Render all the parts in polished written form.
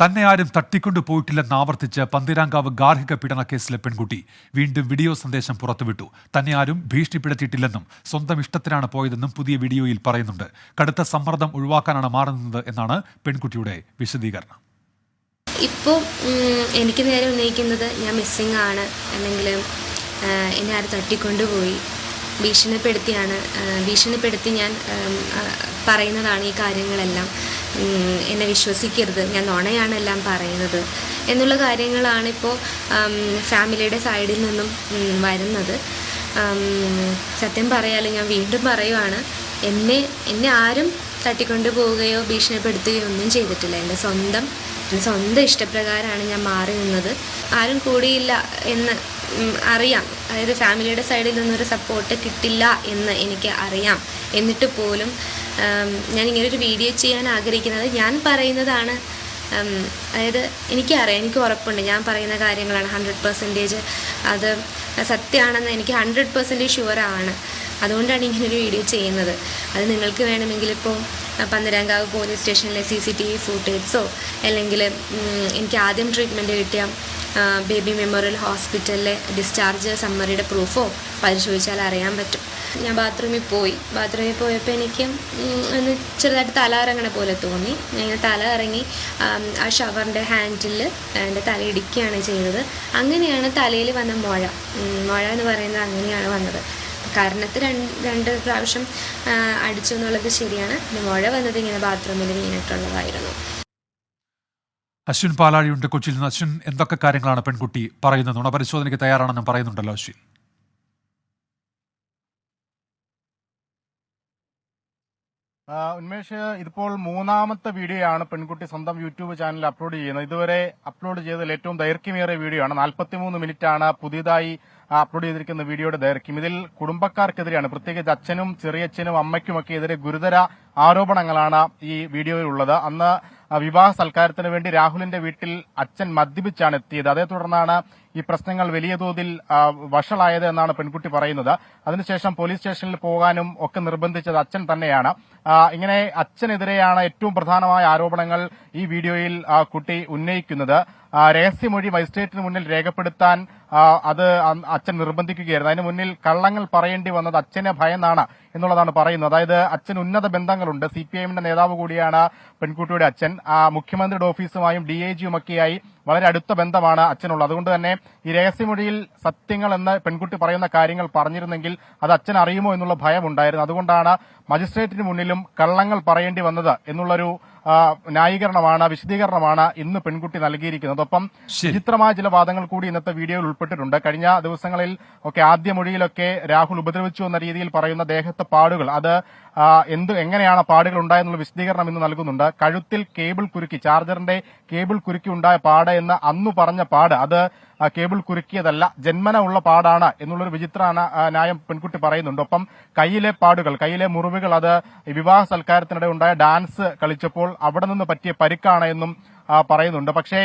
തന്നെ ആരും തട്ടിക്കൊണ്ടുപോയിട്ടില്ലെന്ന് ആവർത്തിച്ച് പന്തീരാങ്കാവ് ഗാർഹിക പീഡന കേസിലെ പെൺകുട്ടി വീണ്ടും വീഡിയോ സന്ദേശം പുറത്തുവിട്ടു. തന്നെ ആരും ഭീഷണിപ്പെടുത്തിയിട്ടില്ലെന്നും സ്വന്തം ഇഷ്ടത്തിനാണ് പോയതെന്നും പുതിയ വീഡിയോയിൽ പറയുന്നുണ്ട്. കടുത്ത സമ്മർദ്ദം ഒഴിവാക്കാനാണ് മാറുന്നത് എന്നാണ് പെൺകുട്ടിയുടെ വിശദീകരണം. ഇപ്പോൾ എനിക്ക് നേരെ ഉന്നയിക്കുന്നത് ഞാൻ മിസ്സിംഗ് ആണ്, അല്ലെങ്കിൽ എന്നെ ആരും തട്ടിക്കൊണ്ടുപോയി, ഭീഷണിപ്പെടുത്തി ഞാൻ പറയുന്നതാണ് ഈ കാര്യങ്ങളെല്ലാം, എന്നെ വിശ്വസിക്കരുത്, ഞാൻ നുണയാണ് എല്ലാം പറയുന്നത് എന്നുള്ള കാര്യങ്ങളാണിപ്പോൾ ഫാമിലിയുടെ സൈഡിൽ നിന്നും വരുന്നത്. സത്യം പറയാലോ, ഞാൻ വീണ്ടും പറയുവാണ്, എന്നെ ആരും തട്ടിക്കൊണ്ടു പോവുകയോ ഭീഷണിപ്പെടുത്തുകയോ ഒന്നും ചെയ്തിട്ടില്ല. എൻ്റെ സ്വന്തം ഇഷ്ടപ്രകാരമാണ് ഞാൻ മാറി നിന്നത്. ആരും കൂടിയില്ല എന്ന് അറിയാം, അതായത് ഫാമിലിയുടെ സൈഡിൽ നിന്നൊരു സപ്പോർട്ട് കിട്ടില്ല എന്ന് എനിക്ക് അറിയാം. എന്നിട്ട് പോലും ഞാൻ ഇങ്ങനൊരു വീഡിയോ ചെയ്യാൻ ആഗ്രഹിക്കുന്നത് ഞാൻ പറയുന്നതാണ്. അതായത് എനിക്കറിയാം, എനിക്ക് ഉറപ്പുണ്ട് ഞാൻ പറയുന്ന കാര്യങ്ങളാണ് 100% അത് സത്യമാണെന്ന് എനിക്ക് 100% ഷുവറാണ്. അതുകൊണ്ടാണ് ഇങ്ങനൊരു വീഡിയോ ചെയ്യുന്നത്. അത് നിങ്ങൾക്ക് വേണമെങ്കിൽ ഇപ്പോൾ പന്തീരാങ്കാവ് പോലീസ് സ്റ്റേഷനിലെ CCTV ഫുട്ടേജോ അല്ലെങ്കിൽ എനിക്ക് ആദ്യം ട്രീറ്റ്മെൻറ്റ് കിട്ടിയ ബേബി മെമ്മോറിയൽ ഹോസ്പിറ്റലിലെ ഡിസ്ചാർജ് സമ്മറിയുടെ പ്രൂഫോ പരിശോധിച്ചാൽ അറിയാൻ പറ്റും. ഞാൻ ബാത്റൂമിൽ പോയപ്പോൾ എനിക്ക് ഒന്ന് ചെറുതായിട്ട് തല ഇറങ്ങണ പോലെ തോന്നി. ഞാൻ ഇങ്ങനെ തല ഇറങ്ങി ആ ഷവറിൻ്റെ ഹാൻഡിൽ എൻ്റെ തല ഇടിക്കുകയാണ് ചെയ്തത്. അങ്ങനെയാണ് തലയിൽ വന്ന മുഴ എന്ന് പറയുന്നത് അങ്ങനെയാണ് വന്നത്. കാരണത്ത് രണ്ട് പ്രാവശ്യം അടിച്ചു എന്നുള്ളത് ശരിയാണ്. മുഴ വന്നത് ഇങ്ങനെ ബാത്റൂമിൽ വീണിട്ടുള്ളതായിരുന്നു. അശ്വിൻ പാലാഴിയുണ്ട് കൊച്ചിയിൽ നിന്ന്. അശ്വിൻ, എന്തൊക്കെ കാര്യങ്ങളാണ് പെൺകുട്ടി പറയുന്നത്? നുണപരിശോധനയ്ക്ക് തയ്യാറാണെന്ന് പറയുന്നുണ്ടല്ലോ അശ്വിൻ. ഉന്മേഷ്, ഇതിപ്പോൾ മൂന്നാമത്തെ വീഡിയോ ആണ് പെൺകുട്ടി സ്വന്തം യൂട്യൂബ് ചാനലിൽ അപ്ലോഡ് ചെയ്യുന്നത്. ഇതുവരെ അപ്ലോഡ് ചെയ്തതിൽ ഏറ്റവും ദൈർഘ്യമേറിയ വീഡിയോ ആണ്. 43 മിനിറ്റ് ആണ് പുതിയതായി അപ്ലോഡ് ചെയ്തിരിക്കുന്ന വീഡിയോയുടെ ദൈർഘ്യം. ഇതിൽ കുടുംബക്കാർക്കെതിരെയാണ്, പ്രത്യേകിച്ച് അച്ഛനും ചെറിയച്ഛനും അമ്മയ്ക്കുമൊക്കെ എതിരെ ഗുരുതര ആരോപണങ്ങളാണ് ഈ വീഡിയോയിൽ ഉള്ളത്. അന്ന് വിവാഹ സൽക്കാരത്തിന് വേണ്ടി രാഹുലിന്റെ വീട്ടിൽ അച്ഛൻ മദ്യപിച്ചാണ് എത്തിയത്. അതേ തുടർന്നാണ് ഈ പ്രശ്നങ്ങൾ വലിയ തോതിൽ വഷളായത് എന്നാണ് പെൺകുട്ടി പറയുന്നത്. അതിനുശേഷം പോലീസ് സ്റ്റേഷനിൽ പോകാനും ഒക്കെ നിർബന്ധിച്ചത് അച്ഛൻ തന്നെയാണ്. ഇങ്ങനെ അച്ഛനെതിരെയാണ് ഏറ്റവും പ്രധാനമായ ആരോപണങ്ങൾ ഈ വീഡിയോയിൽ കുട്ടി ഉന്നയിക്കുന്നത്. രഹസ്യമൊഴി മജിസ്ട്രേറ്റിന് മുന്നിൽ രേഖപ്പെടുത്താൻ അത് അച്ഛൻ നിർബന്ധിക്കുകയായിരുന്നു. അതിന് മുന്നിൽ കള്ളങ്ങൾ പറയേണ്ടി വന്നത് അച്ഛനെ ഭയന്നാണ് എന്നുള്ളതാണ് പറയുന്നത്. അതായത് അച്ഛൻ ഉന്നത ബന്ധങ്ങളുണ്ട്. CPIMന്റെ നേതാവ് കൂടിയാണ് പെൺകുട്ടിയുടെ അച്ഛൻ. മുഖ്യമന്ത്രിയുടെ ഓഫീസുമായും DIGയുമൊക്കെയായി വളരെ അടുത്ത ബന്ധമാണ് അച്ഛനുള്ളത്. അതുകൊണ്ട് തന്നെ ഈ രഹസ്യമൊഴിയിൽ സത്യങ്ങൾ എന്ന് പെൺകുട്ടി പറയുന്ന കാര്യങ്ങൾ പറഞ്ഞിരുന്നെങ്കിൽ അത് അച്ഛൻ അറിയുമോ എന്നുള്ള ഭയമുണ്ടായിരുന്നു. അതുകൊണ്ടാണ് മജിസ്ട്രേറ്റിന് മുന്നിലും കള്ളങ്ങൾ പറയേണ്ടി വന്നത് എന്നുള്ളൊരു വിശദീകരണമാണ് ഇന്ന് പെൺകുട്ടി നൽകിയിരിക്കുന്നത്. ഒപ്പം വിചിത്രമായ ചില വാദങ്ങൾ കൂടി ഇന്നത്തെ വീഡിയോയിൽ ഉൾപ്പെട്ടിട്ടുണ്ട്. കഴിഞ്ഞ ദിവസങ്ങളിൽ ഒക്കെ ആദ്യ മൊഴിയിലൊക്കെ രാഹുൽ ഉപദ്രവിച്ചു എന്ന രീതിയിൽ പറയുന്ന ദേഹത്തെ പാടുകൾ, അത് എങ്ങനെയാണ് പാടുകൾ ഉണ്ടായെന്നുള്ള വിശദീകരണം ഇന്ന് നൽകുന്നുണ്ട്. കഴുത്തിൽ കേബിൾ കുരുക്കി, ചാർജറിന്റെ കേബിൾ കുരുക്കി ഉണ്ടായ പാട് എന്ന് അന്നു പറഞ്ഞ പാട് അത് കേബിൾ കുരുക്കിയതല്ല, ജന്മന ഉള്ള പാടാണ് എന്നുള്ളൊരു വിചിത്ര ന്യായം പെൺകുട്ടി പറയുന്നുണ്ട്. ഒപ്പം കയ്യിലെ പാടുകൾ, കയ്യിലെ മുറിവുകൾ, അത് വിവാഹ സൽക്കാരത്തിനിടെ ഉണ്ടായ ഡാൻസ് കളിച്ചപ്പോൾ അവിടെ നിന്ന് പറ്റിയ പരിക്കാണ് എന്നും പറയുന്നുണ്ട്. പക്ഷേ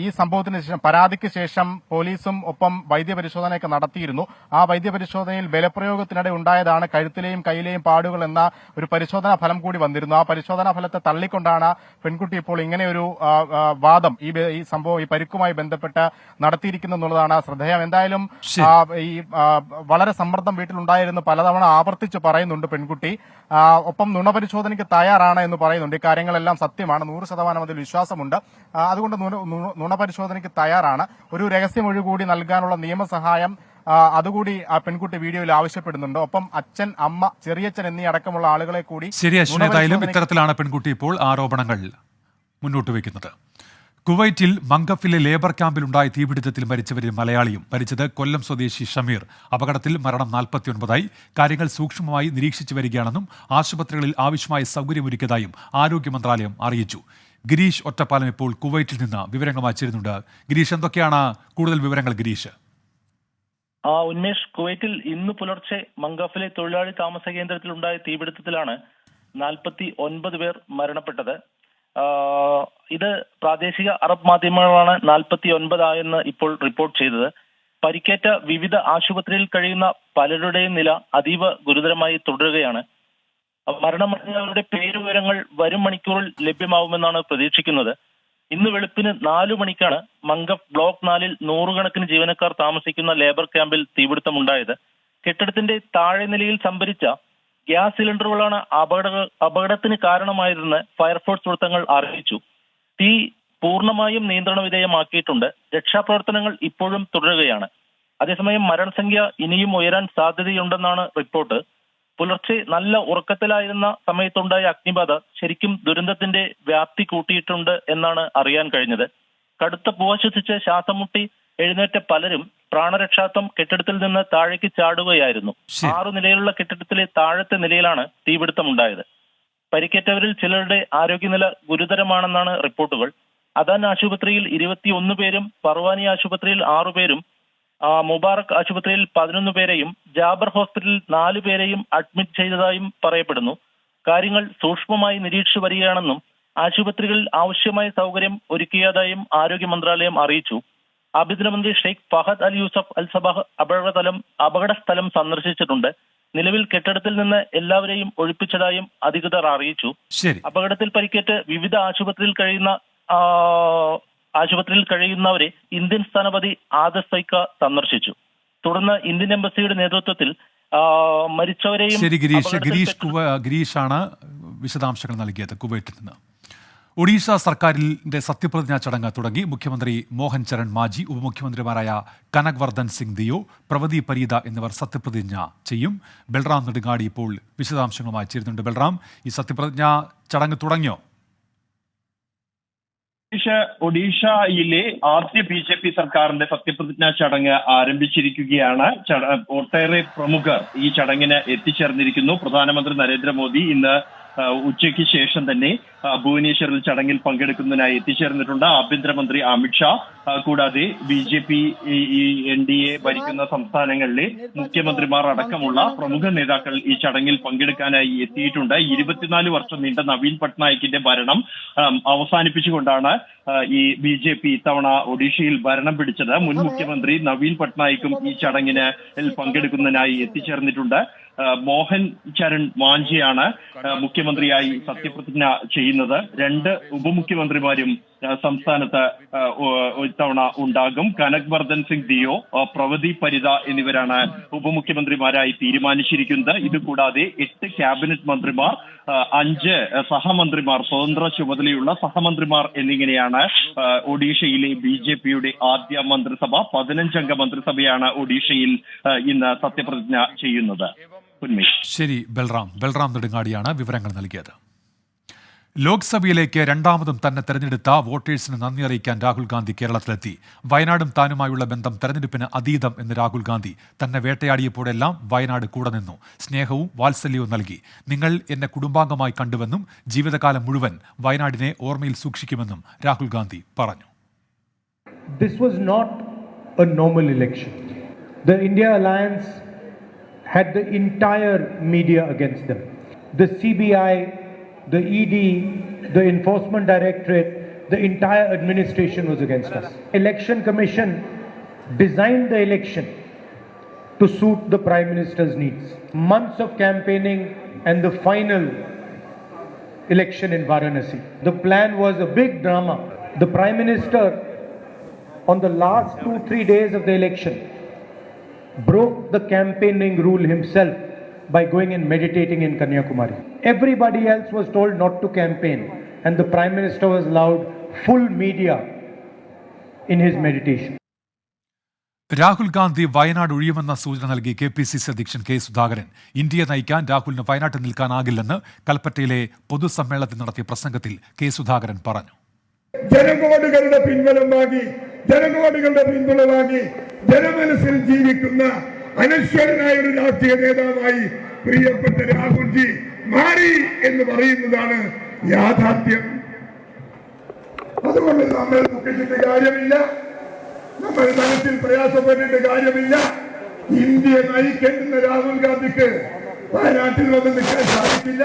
ഈ സംഭവത്തിന് ശേഷം, പരാതിക്ക് ശേഷം പോലീസും ഒപ്പം വൈദ്യപരിശോധനയൊക്കെ നടത്തിയിരുന്നു. ആ വൈദ്യപരിശോധനയിൽ ബലപ്രയോഗത്തിനിടെ ഉണ്ടായതാണ് കഴുത്തിലെയും കയ്യിലെയും പാടുകൾ എന്ന ഒരു പരിശോധനാ ഫലം കൂടി വന്നിരുന്നു. ആ പരിശോധനാ ഫലത്തെ തള്ളിക്കൊണ്ടാണ് പെൺകുട്ടി ഇപ്പോൾ ഇങ്ങനെയൊരു വാദം ഈ സംഭവം ഈ പരിക്കുമായി ബന്ധപ്പെട്ട് നടത്തിയിരിക്കുന്നു എന്നുള്ളതാണ് ശ്രദ്ധേയം. എന്തായാലും ഈ വളരെ സമ്മർദ്ദം വീട്ടിലുണ്ടായിരുന്നു, പലതവണ ആവർത്തിച്ച് പറയുന്നുണ്ട് പെൺകുട്ടി. ഒപ്പം നുണപരിശോധനയ്ക്ക് തയ്യാറാണ് എന്ന് പറയുന്നുണ്ട്. ഈ കാര്യങ്ങളെല്ലാം സത്യമാണ്, 100% അതിൽ വിശ്വാസമുണ്ട്. അതുകൊണ്ട് നുണപരിശോധനയ്ക്ക് തയ്യാറാണ്. ഒരു രഹസ്യമൊഴി കൂടി നൽകാനുള്ള നിയമസഹായം അതുകൂടി ആ പെൺകുട്ടി വീഡിയോയിൽ ആവശ്യപ്പെടുന്നുണ്ട്. ഒപ്പം അച്ഛൻ, അമ്മ, ചെറിയച്ഛൻ എന്നീ അടക്കമുള്ള ആളുകളെ കൂടി. ശരി അശ്വിൻ, ഏതായാലും ഇത്തരത്തിലാണ് പെൺകുട്ടി ഇപ്പോൾ ആരോപണങ്ങൾ മുന്നോട്ട് വയ്ക്കുന്നത്. കുവൈറ്റിൽ മംഗഫിലെ ലേബർ ക്യാമ്പിലുണ്ടായ തീപിടുത്തത്തിൽ മരിച്ചവരിൽ മലയാളിയും. മരിച്ചത് കൊല്ലം സ്വദേശി ഷമീർ. അപകടത്തിൽ മരണം 49ആയി. കാര്യങ്ങൾ സൂക്ഷ്മമായി നിരീക്ഷിച്ചു വരികയാണെന്നും ആശുപത്രികളിൽ ആവശ്യമായ സൗകര്യമൊരുക്കിയതായും ആരോഗ്യ മന്ത്രാലയം അറിയിച്ചു. ഗിരീഷ് ഒറ്റപ്പാലം ഇപ്പോൾ കുവൈറ്റിൽ നിന്ന് വിവരങ്ങളുമായി ചേരുന്നുണ്ട്. ഗിരീഷ്, എന്തൊക്കെയാണ് കൂടുതൽ വിവരങ്ങൾ? ഗിരീഷ്. ഉന്മേഷ്, കുവൈറ്റിൽ ഇന്ന് പുലർച്ചെ മംഗഫിലെ തൊഴിലാളി താമസ കേന്ദ്രത്തിലുണ്ടായ തീപിടുത്തത്തിലാണ് 49 പേർ മരണപ്പെട്ടത്. ഇത് പ്രാദേശിക അറബ് മാധ്യമങ്ങളാണ് 49 ആയെന്ന് ഇപ്പോൾ റിപ്പോർട്ട് ചെയ്തത്. പരിക്കേറ്റ വിവിധ ആശുപത്രിയിൽ കഴിയുന്ന പലരുടെയും നില അതീവ ഗുരുതരമായി തുടരുകയാണ്. മരണമടഞ്ഞവരുടെ പേരുവിവരങ്ങൾ വരും മണിക്കൂറിൽ ലഭ്യമാവുമെന്നാണ് പ്രതീക്ഷിക്കുന്നത്. ഇന്ന് വെളുപ്പിന് 4 മണിക്കാണ് മംഗഫ് ബ്ലോക്ക് 4-ൽ നൂറുകണക്കിന് ജീവനക്കാർ താമസിക്കുന്ന ലേബർ ക്യാമ്പിൽ തീപിടുത്തമുണ്ടായത്. കെട്ടിടത്തിന്റെ താഴെ നിലയിൽ സംഭരിച്ച ഗ്യാസ് സിലിണ്ടറുകളാണ് അപകടത്തിന് കാരണമായതെന്ന് ഫയർഫോഴ്സ് വൃത്തങ്ങൾ അറിയിച്ചു. തീ പൂർണ്ണമായും നിയന്ത്രണ വിധേയമാക്കിയിട്ടുണ്ട്. രക്ഷാപ്രവർത്തനങ്ങൾ ഇപ്പോഴും തുടരുകയാണ്. അതേസമയം മരണസംഖ്യ ഇനിയും ഉയരാൻ സാധ്യതയുണ്ടെന്നാണ് റിപ്പോർട്ട്. പുലർച്ചെ നല്ല ഉറക്കത്തിലായിരുന്ന സമയത്തുണ്ടായ അഗ്നിബാധ ശരിക്കും ദുരന്തത്തിന്റെ വ്യാപ്തി കൂട്ടിയിട്ടുണ്ട് എന്നാണ് അറിയാൻ കഴിഞ്ഞത്. കടുത്ത പുകശ്വസിച്ച് ശ്വാസം മുട്ടി എഴുന്നേറ്റ പലരും പ്രാണരക്ഷാർത്ഥം കെട്ടിടത്തിൽ നിന്ന് താഴേക്ക് ചാടുകയായിരുന്നു. 6 നിലയിലുള്ള കെട്ടിടത്തിലെ താഴത്തെ നിലയിലാണ് തീപിടുത്തമുണ്ടായത്. പരിക്കേറ്റവരിൽ ചിലരുടെ ആരോഗ്യനില ഗുരുതരമാണെന്നാണ് റിപ്പോർട്ടുകൾ. അദാൻ ആശുപത്രിയിൽ 21 പേരും, പർവാനി ആശുപത്രിയിൽ 6 പേരും, മുബാറക് ആശുപത്രിയിൽ 11 പേരെയും, ജാബർ ഹോസ്പിറ്റലിൽ 4 പേരെയും അഡ്മിറ്റ് ചെയ്തതായും പറയപ്പെടുന്നു. കാര്യങ്ങൾ സൂക്ഷ്മമായി നിരീക്ഷിച്ചു വരികയാണെന്നും ആശുപത്രികളിൽ ആവശ്യമായ സൗകര്യം ഒരുക്കിയതായും ആരോഗ്യ മന്ത്രാലയം അറിയിച്ചു. ആഭ്യന്തരമന്ത്രി ഷെയ്ഖ് ഫഹദ് അൽ യൂസഫ് അൽ സബാഹ് അപകട സ്ഥലം സന്ദർശിച്ചിട്ടുണ്ട്. നിലവിൽ കെട്ടിടത്തിൽ നിന്ന് എല്ലാവരെയും ഒഴിപ്പിച്ചതായും അധികൃതർ അറിയിച്ചു. അപകടത്തിൽ പരിക്കേറ്റ് വിവിധ ആശുപത്രിയിൽ കഴിയുന്നവരെ ഇന്ത്യൻ സ്ഥാനപതി ആദർ സൈക്ക സന്ദർശിച്ചു. തുടർന്ന് ഇന്ത്യൻ എംബസിയുടെ നേതൃത്വത്തിൽ മരിച്ചവരെയും ഗിരീഷാണ് വിശദാംശങ്ങൾ നൽകിയത് കുവൈറ്റിൽ നിന്ന്. ഒഡീഷ സർക്കാരിന്റെ സത്യപ്രതിജ്ഞാ ചടങ്ങ് തുടങ്ങി. മുഖ്യമന്ത്രി മോഹൻ ചരൺ മാജി, ഉപമുഖ്യമന്ത്രിമാരായ കനക് വർദ്ധൻ സിംഗ് ദിയോ, പ്രവതി പരീദ എന്നിവർ സത്യപ്രതിജ്ഞ ചെയ്യും. ബൽറാം നെടുങ്ങാടി ഇപ്പോൾ വിശദാംശങ്ങളുമായി ചേരുന്നുണ്ട്. ബൽറാം, ഈ സത്യപ്രതിജ്ഞാ ചടങ്ങ് തുടങ്ങിയോ? ഒഡീഷയിലെ ആദ്യ BJP സർക്കാരിന്റെ സത്യപ്രതിജ്ഞാ ചടങ്ങ് ആരംഭിച്ചിരിക്കുകയാണ്. ഒട്ടേറെ പ്രമുഖർ ഈ ചടങ്ങിന് എത്തിച്ചേർന്നിരിക്കുന്നു. പ്രധാനമന്ത്രി നരേന്ദ്രമോദി ഇന്ന് ഉച്ചയ്ക്ക് ശേഷം തന്നെ ഭുവനേശ്വറിൽ ചടങ്ങിൽ പങ്കെടുക്കുന്നതിനായി എത്തിച്ചേർന്നിട്ടുണ്ട്. ആഭ്യന്തരമന്ത്രി അമിത്ഷാ, കൂടാതെ BJP NDA ഭരിക്കുന്ന സംസ്ഥാനങ്ങളിലെ മുഖ്യമന്ത്രിമാർ അടക്കമുള്ള പ്രമുഖ നേതാക്കൾ ഈ ചടങ്ങിൽ പങ്കെടുക്കാനായി എത്തിയിട്ടുണ്ട്. 24 വർഷം നീണ്ട നവീൻ പട്നായിക്കിന്റെ ഭരണം അവസാനിപ്പിച്ചുകൊണ്ടാണ് ഈ BJP ഇത്തവണ ഒഡീഷയിൽ ഭരണം പിടിച്ചത്. മുൻ മുഖ്യമന്ത്രി നവീൻ പട്നായിക്കും ഈ ചടങ്ങിന് പങ്കെടുക്കുന്നതിനായി എത്തിച്ചേർന്നിട്ടുണ്ട്. മോഹൻ ചരൺ മാഞ്ചിയാണ് മുഖ്യമന്ത്രിയായി സത്യപ്രതിജ്ഞ ചെയ്യുന്നത്. 2 ഉപമുഖ്യമന്ത്രിമാരും സംസ്ഥാനത്ത് ഇത്തവണ ഉണ്ടാകും. കനക് വർദ്ധൻ സിംഗ് ദിയോ, പ്രവതി പരിദ എന്നിവരാണ് ഉപമുഖ്യമന്ത്രിമാരായി തീരുമാനിച്ചിരിക്കുന്നത്. ഇതുകൂടാതെ 8 ക്യാബിനറ്റ് മന്ത്രിമാർ, 5 സഹമന്ത്രിമാർ, സ്വതന്ത്ര ചുമതലയുള്ള സഹമന്ത്രിമാർ എന്നിങ്ങനെയാണ് ഒഡീഷയിലെ BJPയുടെ ആദ്യ മന്ത്രിസഭ. 15 അംഗ മന്ത്രിസഭയാണ് ഒഡീഷയിൽ ഇന്ന് സത്യപ്രതിജ്ഞ ചെയ്യുന്നത്. ശരി, ബൽറാം നെടുങ്ങാടിയാണ് വിവരങ്ങൾ നൽകിയത്. ലോക്സഭയിലേക്ക് രണ്ടാമതും തന്നെ തെരഞ്ഞെടുത്ത വോട്ടേഴ്സിന് നന്ദി അറിയിക്കാൻ രാഹുൽ ഗാന്ധി കേരളത്തിലെത്തി. വയനാടും താനുമായുള്ള ബന്ധം തെരഞ്ഞെടുപ്പിന് അതീതം എന്ന് രാഹുൽ ഗാന്ധി. തന്നെ വേട്ടയാടിയപ്പോഴെല്ലാം വയനാട് കൂടെ നിന്നു, സ്നേഹവും വാത്സല്യവും നൽകി. നിങ്ങൾ എന്നെ കുടുംബാംഗമായി കണ്ടുവെന്നും ജീവിതകാലം മുഴുവൻ വയനാടിനെ ഓർമ്മയിൽ സൂക്ഷിക്കുമെന്നും രാഹുൽ ഗാന്ധി പറഞ്ഞു. This was not a normal election. The India Alliance had the entire media against them. The CBI, the ED, the Enforcement Directorate, the entire administration was against us. Election Commission designed the election to suit the Prime Minister's needs. Months of campaigning and the final election in Varanasi. The plan was a big drama. The Prime Minister, on the last 2-3 days of the election, broke the campaigning rule himself by going and meditating in Kanyakumari. Everybody else was told not to campaign, and the Prime Minister was allowed full media in his meditation. Rahul Gandhi Wayanad ഒഴിയുമെന്ന സൂചന നൽകി KPCC അധ്യക്ഷൻ K. Sudhakaran. ഇന്ത്യയെ നയിക്കാൻ രാഹുലിന് വയനാട്ടിൽ നിൽക്കാനാകില്ലെന്ന് കൽപ്പറ്റയിലെ പൊതുസമ്മേളനത്തിൽ നടത്തിയ പ്രസംഗത്തിൽ K. സുധാകരൻ പറഞ്ഞു. ജനകോടികളുടെ പിൻബലം വാങ്ങി, ജനകോടികളുടെ പിന്തുണ വാങ്ങി, ജനമനസ്സിൽ ജീവിക്കുന്ന അനശ്വരനായ ഒരു രാഷ്ട്രീയ നേതാവായി പ്രിയപ്പെട്ട രാഹുൽജി മാറി എന്ന് പറയുന്നതാണ് യാഥാർത്ഥ്യം. അതുകൊണ്ട് നമ്മൾ ദുഃഖിച്ചിട്ട് കാര്യമില്ല, നമ്മൾ മനസ്സിൽ പ്രയാസപ്പെട്ടിട്ട് കാര്യമില്ല. ഇന്ത്യ നയിക്കേണ്ടുന്ന രാഹുൽ ഗാന്ധിക്ക് വയനാട്ടിൽ വന്ന് നിൽക്കാൻ സാധിക്കില്ല.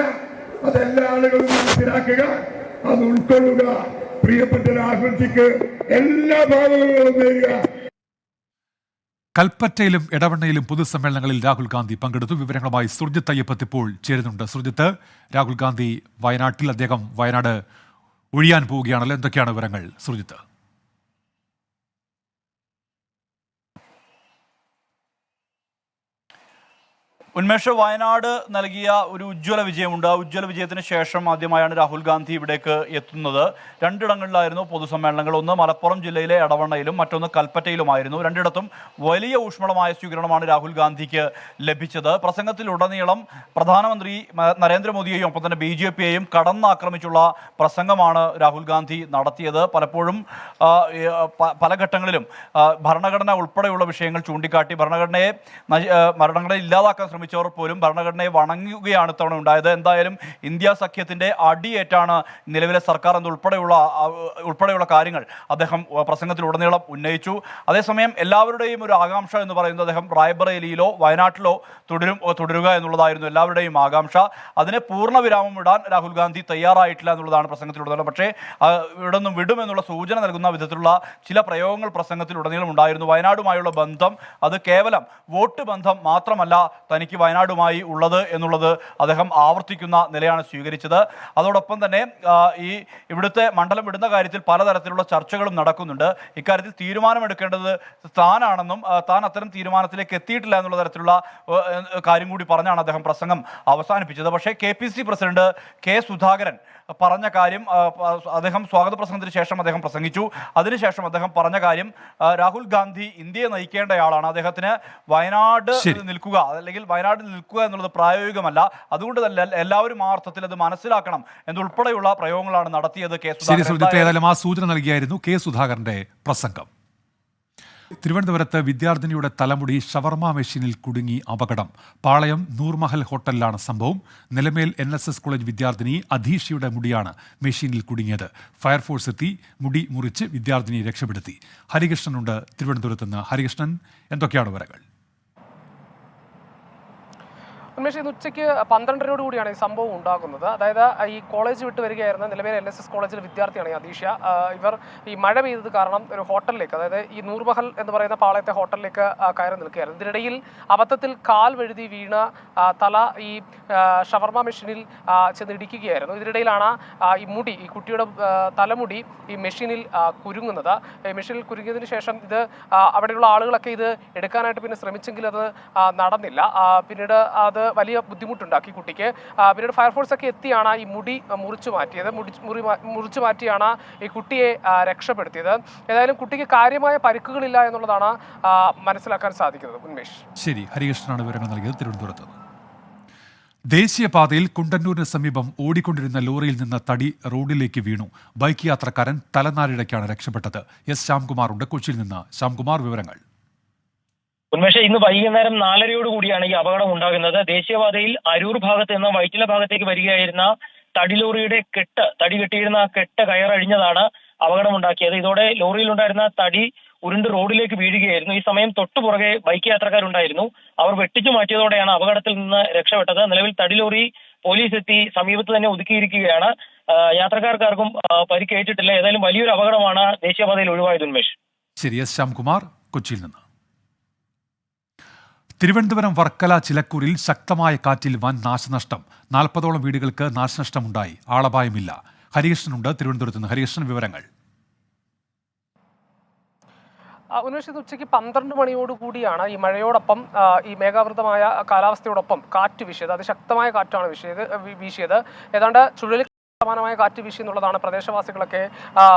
അതെല്ലാ ആളുകളും മനസ്സിലാക്കുക, അത് ഉൾക്കൊള്ളുക. പ്രിയപ്പെട്ട രാഹുൽജിക്ക് എല്ലാ ഭാവങ്ങളും നേരുക. കൽപ്പറ്റയിലും എടവണ്ണയിലും പൊതുസമ്മേളനങ്ങളിൽ രാഹുൽ ഗാന്ധി പങ്കെടുത്തു. വിവരങ്ങളുമായി സുർജിത്ത് അയ്യപ്പത്ത് ഇപ്പോൾ ചേരുന്നുണ്ട്. സുർജിത്ത്, രാഹുൽ ഗാന്ധി വയനാട്ടിൽ, അദ്ദേഹം വയനാട് ഒഴിയാൻ പോവുകയാണല്ലോ. എന്തൊക്കെയാണ് വിവരങ്ങൾ സുജിത്ത്? ഉന്മേഷ്, വയനാട് നൽകിയ ഒരു ഉജ്ജ്വല വിജയമുണ്ട്. ആ ഉജ്ജ്വല വിജയത്തിന് ശേഷം ആദ്യമായാണ് രാഹുൽ ഗാന്ധി ഇവിടേക്ക് എത്തുന്നത്. രണ്ടിടങ്ങളിലായിരുന്നു പൊതുസമ്മേളനങ്ങൾ. ഒന്ന് മലപ്പുറം ജില്ലയിലെ എടവണ്ണയിലും മറ്റൊന്ന് കൽപ്പറ്റയിലുമായിരുന്നു. രണ്ടിടത്തും വലിയ ഊഷ്മളമായ സ്വീകരണമാണ് രാഹുൽ ഗാന്ധിക്ക് ലഭിച്ചത്. പ്രസംഗത്തിലുടനീളം പ്രധാനമന്ത്രി നരേന്ദ്രമോദിയെയും ഒപ്പം തന്നെ BJPയെയും കടന്നാക്രമിച്ചുള്ള പ്രസംഗമാണ് രാഹുൽ ഗാന്ധി നടത്തിയത്. പലപ്പോഴും പല ഘട്ടങ്ങളിലും ഭരണഘടന ഉൾപ്പെടെയുള്ള വിഷയങ്ങൾ ചൂണ്ടിക്കാട്ടി ഭരണഘടനയെ ഇല്ലാതാക്കാൻ ശ്രമിച്ചവർ പോലും ഭരണഘടനയെ വണങ്ങുകയാണ് ഇത്തവണ ഉണ്ടായത്. എന്തായാലും ഇന്ത്യ സഖ്യത്തിന്റെ അടിയേറ്റാണ് നിലവിലെ സർക്കാർ ഉൾപ്പെടെയുള്ള കാര്യങ്ങൾ അദ്ദേഹം പ്രസംഗത്തിലുടനീളം ഉന്നയിച്ചു. അതേസമയം എല്ലാവരുടെയും ഒരു ആകാംക്ഷ എന്ന് പറയുന്നത് അദ്ദേഹം റായ്ബറേലിയിലോ വയനാട്ടിലോ തുടരുക എന്നുള്ളതായിരുന്നു എല്ലാവരുടെയും ആകാംക്ഷ. അതിനെ പൂർണ്ണവിരാമം ഇടാൻ രാഹുൽ ഗാന്ധി തയ്യാറായിട്ടില്ല എന്നുള്ളതാണ് പ്രസംഗത്തിലുടനീളം. പക്ഷേ ഇവിടെ നിന്നും വിടുമെന്നുള്ള സൂചന നൽകുന്ന വിധത്തിലുള്ള ചില പ്രയോഗങ്ങൾ പ്രസംഗത്തിലുടനീളം ഉണ്ടായിരുന്നു. വയനാടുമായുള്ള ബന്ധം അത് കേവലം വോട്ട് ബന്ധം മാത്രമല്ല തനിക്ക് വയനാടുമായി ഉള്ളത് എന്നുള്ളത് അദ്ദേഹം ആവർത്തിക്കുന്ന നിലയാണ് സ്വീകരിച്ചത്. അതോടൊപ്പം തന്നെ ഇവിടുത്തെ മണ്ഡലം വിടുന്ന കാര്യത്തിൽ പലതരത്തിലുള്ള ചർച്ചകളും നടക്കുന്നുണ്ട്. ഇക്കാര്യത്തിൽ തീരുമാനമെടുക്കേണ്ടത് താനാണെന്നും താൻ അത്തരം തീരുമാനത്തിലേക്ക് എത്തിയിട്ടില്ല എന്നുള്ള തരത്തിലുള്ള കാര്യം കൂടി പറഞ്ഞാണ് അദ്ദേഹം പ്രസംഗം അവസാനിപ്പിച്ചത്. പക്ഷേ KPCC പ്രസിഡന്റ് K. സുധാകരൻ പറഞ്ഞ കാര്യം അദ്ദേഹം സ്വാഗത പ്രസംഗത്തിന് ശേഷം അദ്ദേഹം പ്രസംഗിച്ചു. അതിനുശേഷം അദ്ദേഹം പറഞ്ഞ കാര്യം രാഹുൽ ഗാന്ധി ഇന്ത്യയെ നയിക്കേണ്ടയാളാണ്. അദ്ദേഹത്തിന് വയനാട് നിൽക്കുക അല്ലെങ്കിൽ വയനാട്ടിൽ നിൽക്കുക എന്നുള്ളത് പ്രായോഗികമല്ല. അതുകൊണ്ട് തന്നെ എല്ലാവരും ആ അർത്ഥത്തിൽ അത് മനസ്സിലാക്കണം എന്നുൾപ്പെടെയുള്ള പ്രയോഗങ്ങളാണ് നടത്തിയത് K. സുധാകരൻ. ഏതായാലും ആ സൂചന നൽകിയായിരുന്നു K. സുധാകരന്റെ പ്രസംഗം. തിരുവനന്തപുരത്ത് വിദ്യാർത്ഥിനിയുടെ തലമുടി ഷവർമ മെഷീനിൽ കുടുങ്ങി അപകടം. പാളയം നൂർമഹൽ ഹോട്ടലിലാണ് സംഭവം. നിലമേൽ NSS കോളേജ് വിദ്യാർത്ഥിനി അധീഷയുടെ മുടിയാണ് മെഷീനിൽ കുടുങ്ങിയത്. ഫയർഫോഴ്സ് എത്തി മുടി മുറിച്ച് വിദ്യാർത്ഥിനിയെ രക്ഷപ്പെടുത്തി. ഹരികൃഷ്ണനുണ്ട് തിരുവനന്തപുരത്ത് നിന്ന്. ഹരികൃഷ്ണൻ, എന്തൊക്കെയാണ് വിവരങ്ങൾ? ഉന്മേഷ്, ഇന്ന് ഉച്ചയ്ക്ക് 12:30 കൂടിയാണ് ഈ സംഭവം ഉണ്ടാകുന്നത്. അതായത് ഈ കോളേജ് വിട്ട് വരികയായിരുന്ന നിലവിലെ NSS കോളേജിലെ വിദ്യാർത്ഥിയാണ് ഈ അധീഷ. ഇവർ ഈ മഴ പെയ്തത് കാരണം ഒരു ഹോട്ടലിലേക്ക്, അതായത് ഈ നൂർമഹൽ എന്ന് പറയുന്ന പാളയത്തെ ഹോട്ടലിലേക്ക് കയറി നിൽക്കുകയായിരുന്നു. ഇതിനിടയിൽ അബദ്ധത്തിൽ കാൽ വഴുതി വീണ തല ഈ ഷവർമ മെഷീനിൽ ചെന്നിടിക്കുകയായിരുന്നു. ഇതിനിടയിലാണ് ഈ കുട്ടിയുടെ തലമുടി ഈ മെഷീനിൽ കുരുങ്ങുന്നത്. മെഷീനിൽ കുരുങ്ങിയതിന് ശേഷം ഇത് അവിടെയുള്ള ആളുകളൊക്കെ ഇത് എടുക്കാനായിട്ട് പിന്നെ ശ്രമിച്ചെങ്കിൽ അത് നടന്നില്ല. പിന്നീട് അത് വലിയ ബുദ്ധിമുട്ടുണ്ടാക്കി കുട്ടിക്ക്. പിന്നീട് ഫയർഫോഴ്സ് ഒക്കെ എത്തിയാണ് ഈ മുടി മുറിച്ചു മാറ്റിയത്. മുറിച്ചു മാറ്റിയാണ് ഈ കുട്ടിയെ രക്ഷപ്പെടുത്തിയത്. ഏതായാലും കുട്ടിക്ക് കാര്യമായ പരിക്കുകളില്ല എന്നുള്ളതാണ് മനസ്സിലാക്കാൻ സാധിക്കുന്നത്. ഉന്മേഷ്, ശരി. ഹരികൃഷ്ണനാണ് വിവരങ്ങൾ നൽകിയത് തിരുവനന്തപുരത്ത്. ദേശീയപാതയിൽ കുണ്ടന്നൂരിന് സമീപം ഓടിക്കൊണ്ടിരുന്ന ലോറിയിൽ നിന്ന് തടി റോഡിലേക്ക് വീണു. ബൈക്ക് യാത്രക്കാരൻ തലനാരിഴയ്ക്കാണ് രക്ഷപ്പെട്ടത്. S. ശ്യാംകുമാർ ഉണ്ട് കൊച്ചിയിൽ നിന്ന്. ശ്യാംകുമാർ, വിവരങ്ങൾ. ഉന്മേഷ, ഇന്ന് വൈകുന്നേരം 4:30 കൂടിയാണ് ഈ അപകടം ഉണ്ടാകുന്നത്. ദേശീയപാതയിൽ അരൂർ ഭാഗത്ത് നിന്ന് വൈറ്റില ഭാഗത്തേക്ക് വരികയായിരുന്ന തടി ലോറിയുടെ തടി കെട്ടിയിരുന്ന കെട്ട് കയറഴിഞ്ഞതാണ് അപകടമുണ്ടാക്കിയത്. ഇതോടെ ലോറിയിലുണ്ടായിരുന്ന തടി ഉരുണ്ട് റോഡിലേക്ക് വീഴുകയായിരുന്നു. ഈ സമയം തൊട്ടുപുറകെ ബൈക്ക് യാത്രക്കാരുണ്ടായിരുന്നു. അവർ വെട്ടിച്ചു മാറ്റിയതോടെയാണ് അപകടത്തിൽ നിന്ന് രക്ഷപ്പെട്ടത്. നിലവിൽ തടി ലോറി പോലീസ് എത്തി സമീപത്ത് തന്നെ ഒതുക്കിയിരിക്കുകയാണ്. യാത്രക്കാർക്കാർക്കും പരിക്കേറ്റിട്ടില്ല. ഏതായാലും വലിയൊരു അപകടമാണ് ദേശീയപാതയിൽ ഒഴിവായത്. ഉന്മേഷ്, ശരി. S. ശ്യാംകുമാർ കൊച്ചിയിൽ നിന്ന്. തിരുവനന്തപുരം വർക്കല ചിലക്കൂരിൽ ശക്തമായ കാറ്റിൽ വൻ നാശനഷ്ടം. 40ഓളം വീടുകൾക്ക് നാശനഷ്ടമുണ്ടായി. ആളപായമില്ല. ഹരികൃഷ്ണനുണ്ട് തിരുവനന്തപുരത്ത് നിന്ന്. ഹരികൃഷ്ണൻ, വിവരങ്ങൾ. ഉന്മേഷിത് ഉച്ചയ്ക്ക് 12 മണിയോടുകൂടിയാണ് ഈ മഴയോടൊപ്പം ഈ മേഘാവൃതമായ കാലാവസ്ഥയോടൊപ്പം കാറ്റ് വീശിയത്. അതിശക്തമായ കാറ്റാണ് വീശിയത്. ഏതാണ്ട് ചുഴലി സമാനമായ കാറ്റ് വീശി എന്നുള്ളതാണ് പ്രദേശവാസികളൊക്കെ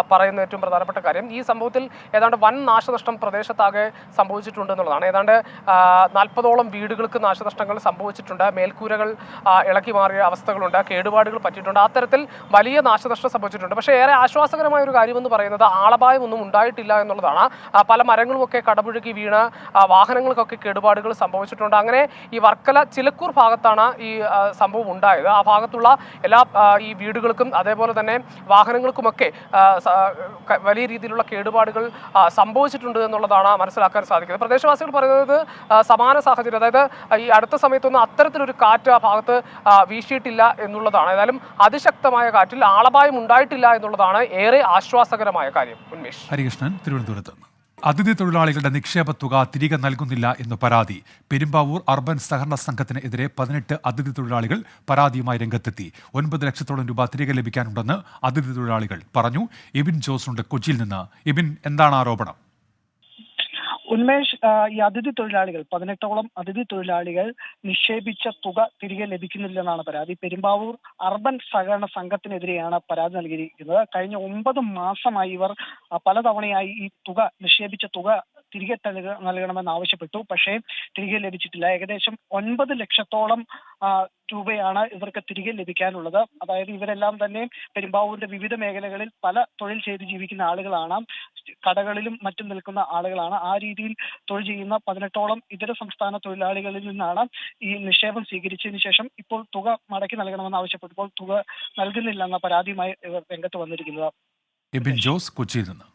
പറയുന്ന ഏറ്റവും പ്രധാനപ്പെട്ട കാര്യം. ഈ സംഭവത്തിൽ ഏതാണ്ട് വൻ നാശനഷ്ടം പ്രദേശത്താകെ സംഭവിച്ചിട്ടുണ്ട് എന്നുള്ളതാണ്. ഏതാണ്ട് 40ഓളം വീടുകൾക്ക് നാശനഷ്ടങ്ങൾ സംഭവിച്ചിട്ടുണ്ട്. മേൽക്കൂരകൾ ഇളക്കി മാറിയ അവസ്ഥകളുണ്ട്. കേടുപാടുകൾ പറ്റിയിട്ടുണ്ട്. അത്തരത്തിൽ വലിയ നാശനഷ്ടം സംഭവിച്ചിട്ടുണ്ട്. പക്ഷേ ഏറെ ആശ്വാസകരമായ ഒരു കാര്യമെന്ന് പറയുന്നത് ആളപായമൊന്നും ഉണ്ടായിട്ടില്ല എന്നുള്ളതാണ്. പല മരങ്ങളുമൊക്കെ കടപുഴകി വീണ് വാഹനങ്ങൾക്കൊക്കെ കേടുപാടുകൾ സംഭവിച്ചിട്ടുണ്ട്. അങ്ങനെ ഈ വർക്കല ചിലക്കൂർ ഭാഗത്താണ് ഈ സംഭവം ഉണ്ടായത്. ആ ഭാഗത്തുള്ള എല്ലാ ഈ വീടുകൾ അതേപോലെ തന്നെ വാഹനങ്ങൾക്കുമൊക്കെ വലിയ രീതിയിലുള്ള കേടുപാടുകൾ സംഭവിച്ചിട്ടുണ്ട് എന്നുള്ളതാണ് മനസ്സിലാക്കാൻ സാധിക്കുന്നത്. പ്രദേശവാസികൾ പറയുന്നത് സമാന സാഹചര്യം, അതായത് ഈ അടുത്ത സമയത്തൊന്നും അത്തരത്തിലൊരു കാറ്റ് ആ ഭാഗത്ത് വീശിയിട്ടില്ല എന്നുള്ളതാണ്. ഏതായാലും അതിശക്തമായ കാറ്റിൽ ആളപായം ഉണ്ടായിട്ടില്ല എന്നുള്ളതാണ് ഏറെ ആശ്വാസകരമായ കാര്യം. ഉന്മേഷ്, ഹരികൃഷ്ണൻ തിരുവനന്തപുരത്ത്. അതിഥി തൊഴിലാളികളുടെ നിക്ഷേപ തുക തിരികെ നൽകുന്നില്ല എന്ന് പരാതി. പെരുമ്പാവൂർ അർബൻ സഹകരണ സംഘത്തിന് എതിരെ 18 അതിഥി തൊഴിലാളികൾ പരാതിയുമായി രംഗത്തെത്തി. 9 ലക്ഷത്തോളം രൂപ തിരികെ ലഭിക്കാനുണ്ടെന്ന് അതിഥി തൊഴിലാളികൾ പറഞ്ഞു. എബിൻ ജോസ് ഉണ്ട് കൊച്ചിയിൽ നിന്ന്. എബിൻ, എന്താണ് ആരോപണം? ഉന്മേഷ്, ഈ അതിഥി തൊഴിലാളികൾ 18ഓളം അതിഥി തൊഴിലാളികൾ നിക്ഷേപിച്ച തുക തിരികെ ലഭിക്കുന്നില്ലെന്നാണ് പരാതി. പെരുമ്പാവൂർ അർബൻ സഹകരണ സംഘത്തിനെതിരെയാണ് പരാതി നൽകിയിരിക്കുന്നത്. കഴിഞ്ഞ 9 മാസമായി ഇവർ പലതവണയായി ഈ തുക നിക്ഷേപിച്ച തുക തിരികെ നൽകണമെന്ന് ആവശ്യപ്പെട്ടു. പക്ഷേ തിരികെ ലഭിച്ചിട്ടില്ല. ഏകദേശം 9 ലക്ഷത്തോളം രൂപയാണ് ഇവർക്ക് തിരികെ ലഭിക്കാനുള്ളത്. അതായത് ഇവരെല്ലാം തന്നെ പെരുമ്പാവൂരിന്റെ വിവിധ മേഖലകളിൽ പല തൊഴിൽ ചെയ്ത് ജീവിക്കുന്ന ആളുകളാണ്. കടകളിലും മറ്റും നിൽക്കുന്ന ആളുകളാണ്. ആ രീതിയിൽ തൊഴിൽ ചെയ്യുന്ന 18ഓളം ഇതര സംസ്ഥാന തൊഴിലാളികളിൽ നിന്നാണ് ഈ നിക്ഷേപം സ്വീകരിച്ചതിന് ശേഷം ഇപ്പോൾ തുക മടക്കി നൽകണമെന്ന് ആവശ്യപ്പെട്ടപ്പോൾ തുക നൽകുന്നില്ല എന്ന പരാതിയുമായി ഇവർ രംഗത്ത് വന്നിരിക്കുന്നത്. എബിൻ ജോസ്, കൊച്ചിയിൽ നിന്ന്.